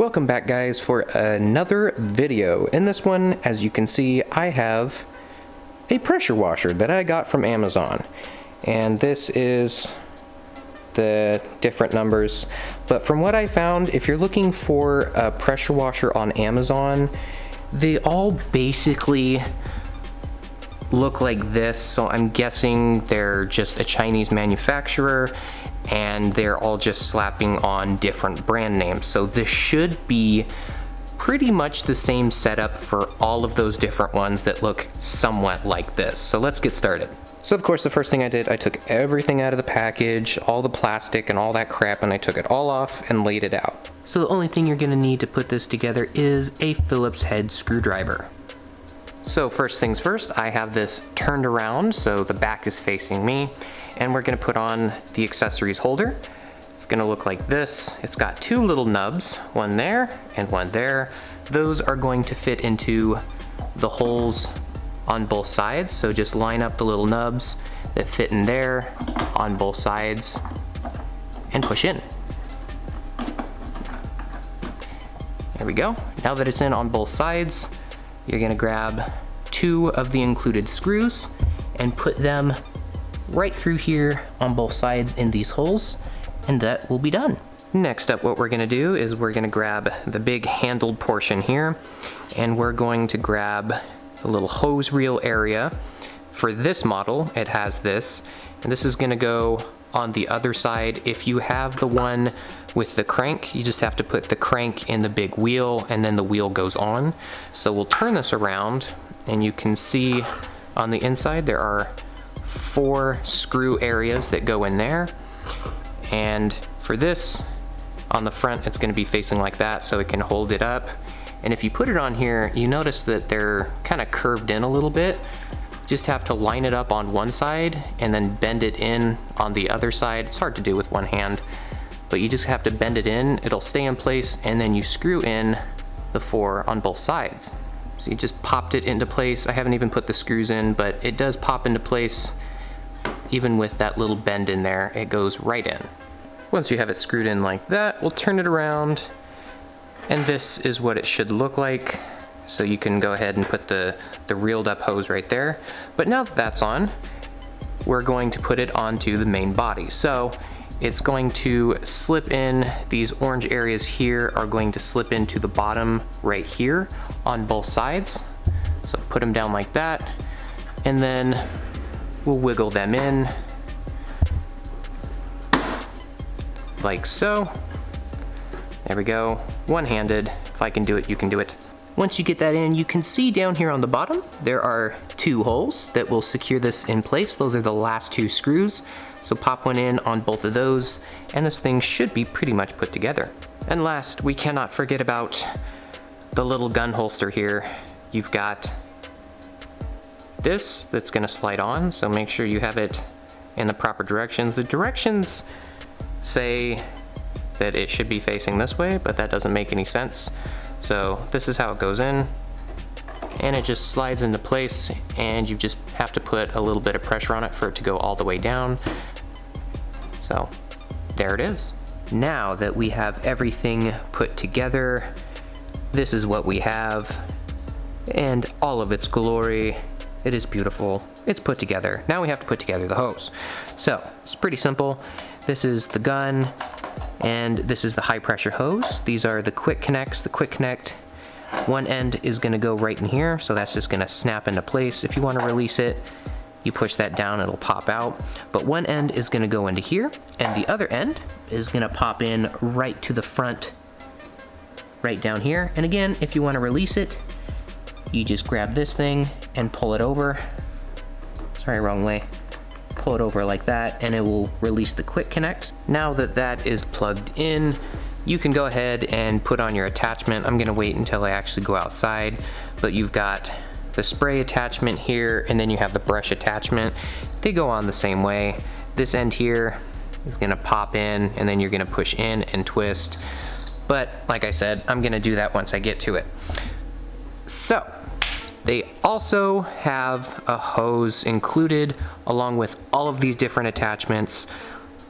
Welcome back, guys, for another video. In this one, as you can see, I have a pressure washer that I got from Amazon. And this is the different numbers. But from what I found, if you're looking for a pressure washer on Amazon, they all basically look like this. So I'm guessing they're just a Chinese manufacturer and they're all just slapping on different brand names. So this should be pretty much the same setup for all of those different ones that look somewhat like this. So let's get started. So of course, the first thing I did, I took everything out of the package, all the plastic and all that crap, and I took it all off and laid it out. So the only thing you're gonna need to put this together is a Phillips head screwdriver. So first things first, I have this turned around so the back is facing me, and we're gonna put on the accessories holder. It's gonna look like this. It's got two little nubs, one there and one there. Those are going to fit into the holes on both sides. So just line up the little nubs that fit in there on both sides and push in. There we go. Now that it's in on both sides, you're gonna grab two of the included screws and put them right through here on both sides in these holes, and that will be done. Next up, what we're gonna do is we're gonna grab the big handled portion here, and we're going to grab the little hose reel area. For this model, it has this, and this is gonna go on the other side. If you have the one with the crank, you just have to put the crank in the big wheel and then the wheel goes on. So we'll turn this around and you can see on the inside there are 4 screw areas that go in there. And for this, on the front, it's gonna be facing like that so it can hold it up. And if you put it on here, you notice that they're kind of curved in a little bit. Just have to line it up on one side and then bend it in on the other side. It's hard to do with one hand, but you just have to bend it in. It'll stay in place, and then you screw in the 4 on both sides. So you just popped it into place. I haven't even put the screws in, but it does pop into place. Even with that little bend in there, it goes right in. Once you have it screwed in like that, we'll turn it around, and this is what it should look like. So you can go ahead and put the reeled up hose right there. But now that that's on, we're going to put it onto the main body. So it's going to slip in, these orange areas here are going to slip into the bottom right here on both sides. So put them down like that, and then we'll wiggle them in like so. There we go, one-handed. If I can do it, you can do it. Once you get that in, you can see down here on the bottom, there are 2 holes that will secure this in place. Those are the last 2 screws. So pop one in on both of those, and this thing should be pretty much put together. And last, we cannot forget about the little gun holster here. You've got this that's gonna slide on, so make sure you have it in the proper directions. The directions say that it should be facing this way, but that doesn't make any sense. So this is how it goes in, and it just slides into place, and you just have to put a little bit of pressure on it for it to go all the way down. So there it is. Now that we have everything put together, this is what we have, and all of its glory. It is beautiful. It's put together. Now we have to put together the hose. So it's pretty simple. This is the gun, and this is the high pressure hose. These are the quick connects. The quick connect, one end is gonna go right in here, so that's just gonna snap into place. If you wanna release it, you push that down, it'll pop out. But one end is gonna go into here, and the other end is gonna pop in right to the front, right down here. And again, if you wanna release it, you just grab this thing and pull it over. Sorry, wrong way. Pull it over like that, and it will release the quick connect. Now that that is plugged in, you can go ahead and put on your attachment. I'm gonna wait until I actually go outside, but you've got the spray attachment here, and then you have the brush attachment. They go on the same way. This end here is gonna pop in, and then you're gonna push in and twist. But like I said, I'm gonna do that once I get to it. So they also have a hose included along with all of these different attachments.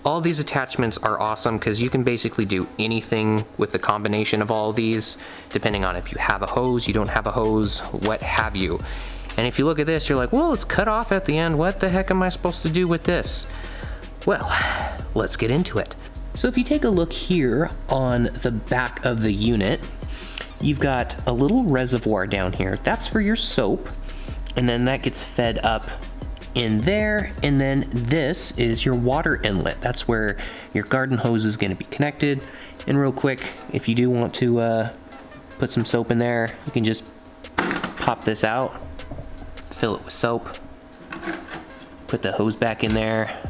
All these attachments are awesome because you can basically do anything with the combination of all these, depending on if you have a hose, you don't have a hose, what have you. And if you look at this, you're like, well, it's cut off at the end. What the heck am I supposed to do with this? Well, let's get into it. So if you take a look here on the back of the unit, you've got a little reservoir down here. That's for your soap. And then that gets fed up in there, and then this is your water inlet. That's where your garden hose is going to be connected. And real quick, if you do want to put some soap in there, you can just pop this out, fill it with soap, put the hose back in there,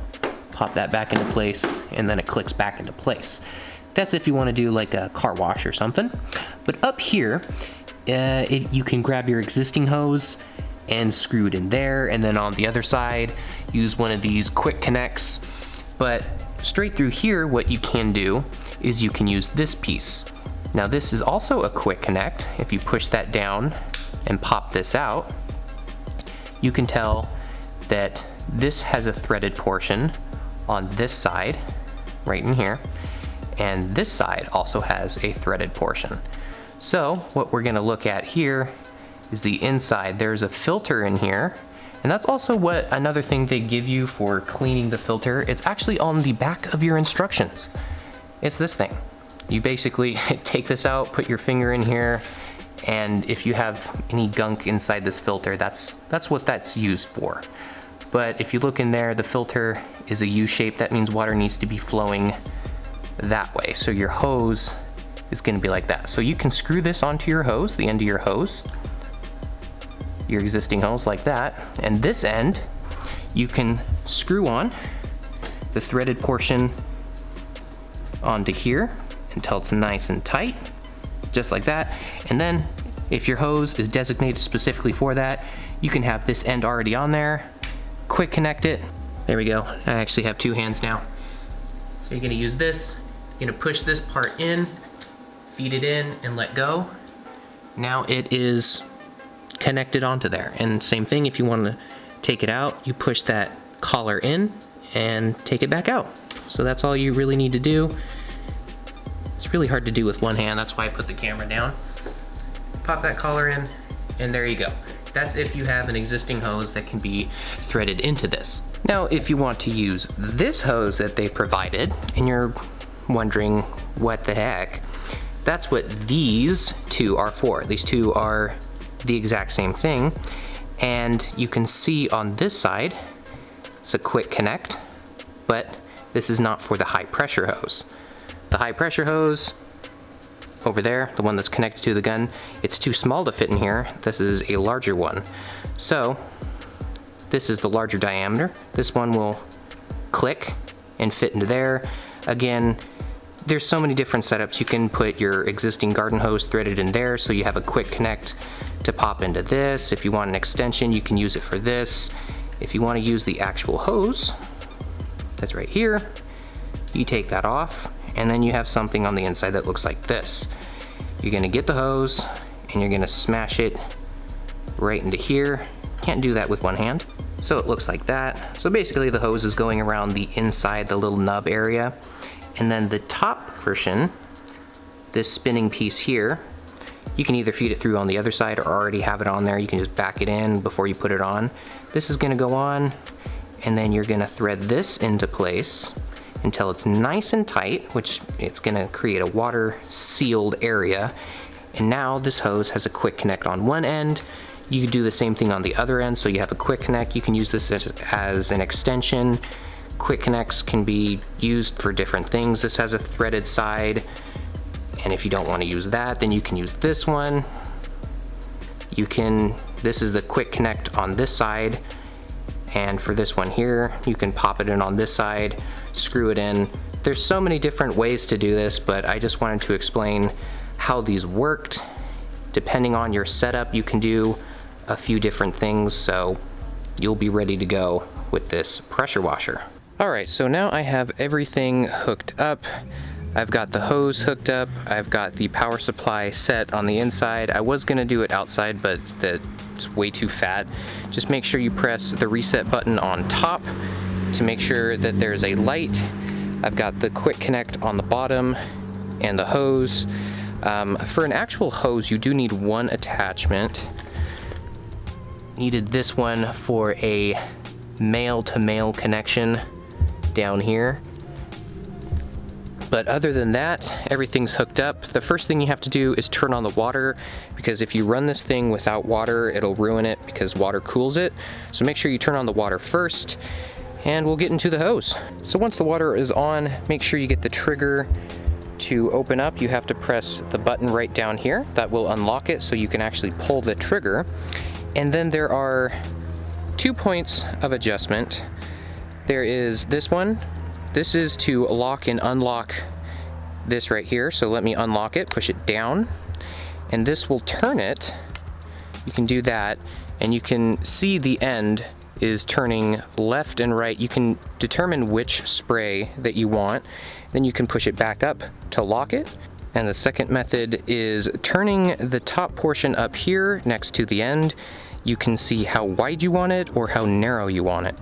pop that back into place, and then it clicks back into place. That's if you want to do like a car wash or something. But up here, you can grab your existing hose and screw it in there, and then on the other side use one of these quick connects. But straight through here, what you can do is you can use this piece. Now this is also a quick connect. If you push that down and pop this out, you can tell that this has a threaded portion on this side right in here, and this side also has a threaded portion. So what we're going to look at here is the inside. There's a filter in here, and that's also what another thing they give you for cleaning the filter. It's actually on the back of your instructions. It's this thing. You basically take this out, put your finger in here, and if you have any gunk inside this filter, that's what that's used for. But if you look in there, the filter is a U shape. That means water needs to be flowing that way. So your hose is going to be like that. So you can screw this onto your hose, the end of your hose, your existing hose like that, and this end you can screw on the threaded portion onto here until it's nice and tight, just like that. And then if your hose is designated specifically for that, you can have this end already on there, quick connect it. There we go. I actually have two hands now. So you're gonna use this, you're gonna push this part in, feed it in, and let go. Now it is connected onto there. And same thing, if you want to take it out, you push that collar in and take it back out. So that's all you really need to do. It's really hard to do with one hand, that's why I put the camera down. Pop that collar in, and there you go. That's if you have an existing hose that can be threaded into this. Now, if you want to use this hose that they provided, and you're wondering what the heck, that's what these two are for. These two are the exact same thing, and you can see on this side it's a quick connect, but this is not for the high pressure hose. The high pressure hose over there, the one that's connected to the gun, it's too small to fit in here. This is a larger one, so this is the larger diameter. This one will click and fit into there. Again, there's so many different setups. You can put your existing garden hose threaded in there so you have a quick connect to pop into this. If you want an extension, you can use it for this. If you want to use the actual hose that's right here, you take that off, and then you have something on the inside that looks like this. You're gonna get the hose and you're gonna smash it right into here. Can't do that with one hand. So it looks like that. So basically the hose is going around the inside, the little nub area. And then the top portion, this spinning piece here, you can either feed it through on the other side or already have it on there. You can just back it in before you put it on. This is gonna go on, and then you're gonna thread this into place until it's nice and tight, which it's gonna create a water sealed area. And now this hose has a quick connect on one end. You can do the same thing on the other end, so you have a quick connect. You can use this as an extension. Quick connects can be used for different things. This has a threaded side, and if you don't want to use that, then you can use this one. This is the quick connect on this side, and for this one here, you can pop it in on this side, screw it in. There's so many different ways to do this, but I just wanted to explain how these worked. Depending on your setup, you can do a few different things, so you'll be ready to go with this pressure washer. Alright, so now I have everything hooked up. I've got the hose hooked up, I've got the power supply set on the inside. I was gonna do it outside, but that's way too fat. Just make sure you press the reset button on top to make sure that there's a light, I've got the quick connect on the bottom and the hose. For an actual hose, you do need one attachment. Needed this one for a male-to-male connection down here. But other than that, everything's hooked up. The first thing you have to do is turn on the water, because if you run this thing without water, it'll ruin it because water cools it. So make sure you turn on the water first, and we'll get into the hose. So once the water is on, make sure you get the trigger to open up. You have to press the button right down here. That will unlock it so you can actually pull the trigger. And then there are 2 points of adjustment. There is this one. This is to lock and unlock this right here. So let me unlock it, push it down, and this will turn it. You can do that, and you can see the end is turning left and right. You can determine which spray that you want. Then you can push it back up to lock it. And the second method is turning the top portion up here next to the end. You can see how wide you want it or how narrow you want it.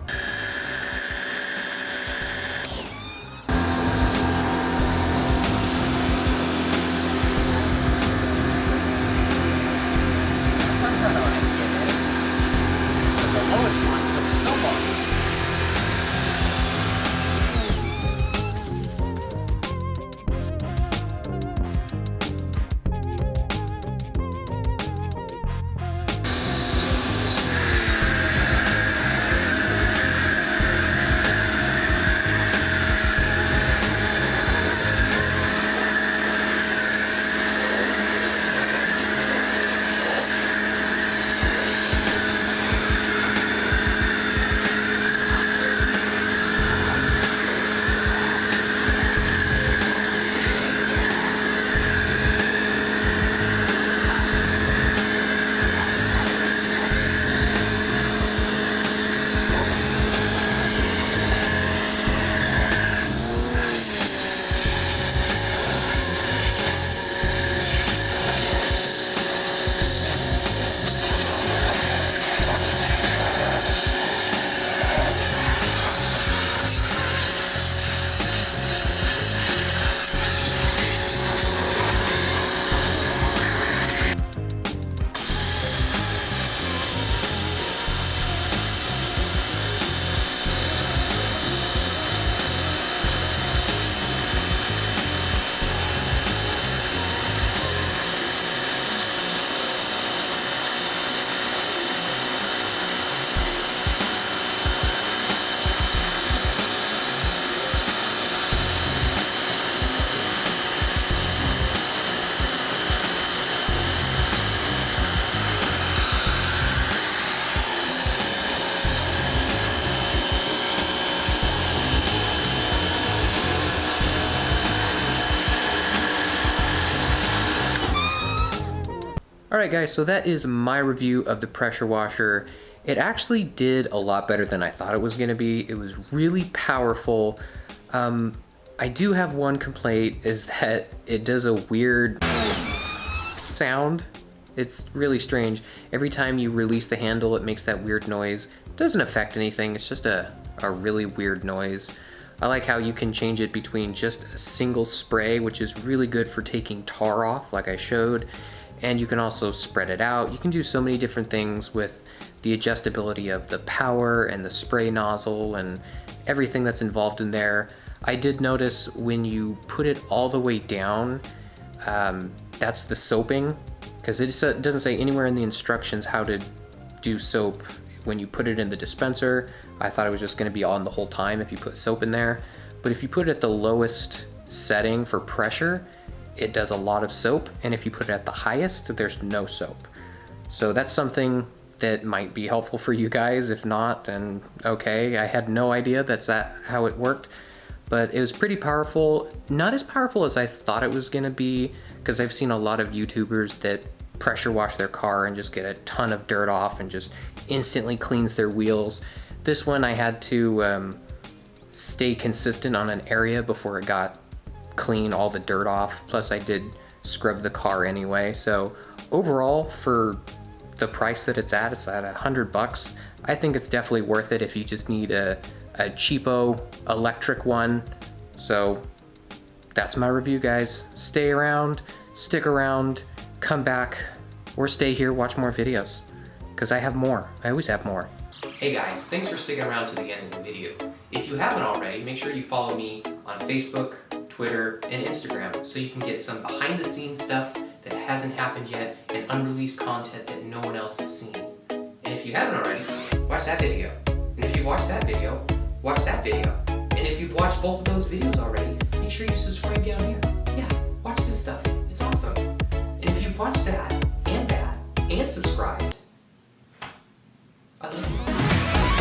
Alright guys, so that is my review of the pressure washer. It actually did a lot better than I thought it was going to be. It was really powerful. I do have one complaint, is that it does a weird sound. It's really strange. Every time you release the handle, it makes that weird noise. It doesn't affect anything, it's just a really weird noise. I like how you can change it between just a single spray, which is really good for taking tar off, like I showed. And you can also spread it out. You can do so many different things with the adjustability of the power and the spray nozzle and everything that's involved in there. I did notice when you put it all the way down, that's the soaping, because it doesn't say anywhere in the instructions how to do soap when you put it in the dispenser. I thought it was just going to be on the whole time if you put soap in there. But if you put it at the lowest setting for pressure, it does a lot of soap, and if you put it at the highest, there's no soap. So that's something that might be helpful for you guys. If not, then okay. I had no idea that's how it worked, but it was pretty powerful. Not as powerful as I thought it was gonna be, because I've seen a lot of YouTubers that pressure wash their car and just get a ton of dirt off and just instantly cleans their wheels. This one I had to stay consistent on an area before it got clean all the dirt off. Plus I did scrub the car anyway. So overall, for the price that it's at $100. I think it's definitely worth it if you just need a cheapo electric one So that's my review, guys. Stay around, stick around, come back, or stay here, watch more videos, because I have more. I always have more. Hey guys, thanks for sticking around to the end of the video. If you haven't already, make sure you follow me on Facebook, Twitter, and Instagram so you can get some behind the scenes stuff that hasn't happened yet and unreleased content that no one else has seen. And if you haven't already, watch that video. And if you watched that video, watch that video. And if you've watched both of those videos already, make sure you subscribe down here. Yeah, watch this stuff. It's awesome. And if you've watched that, and subscribe,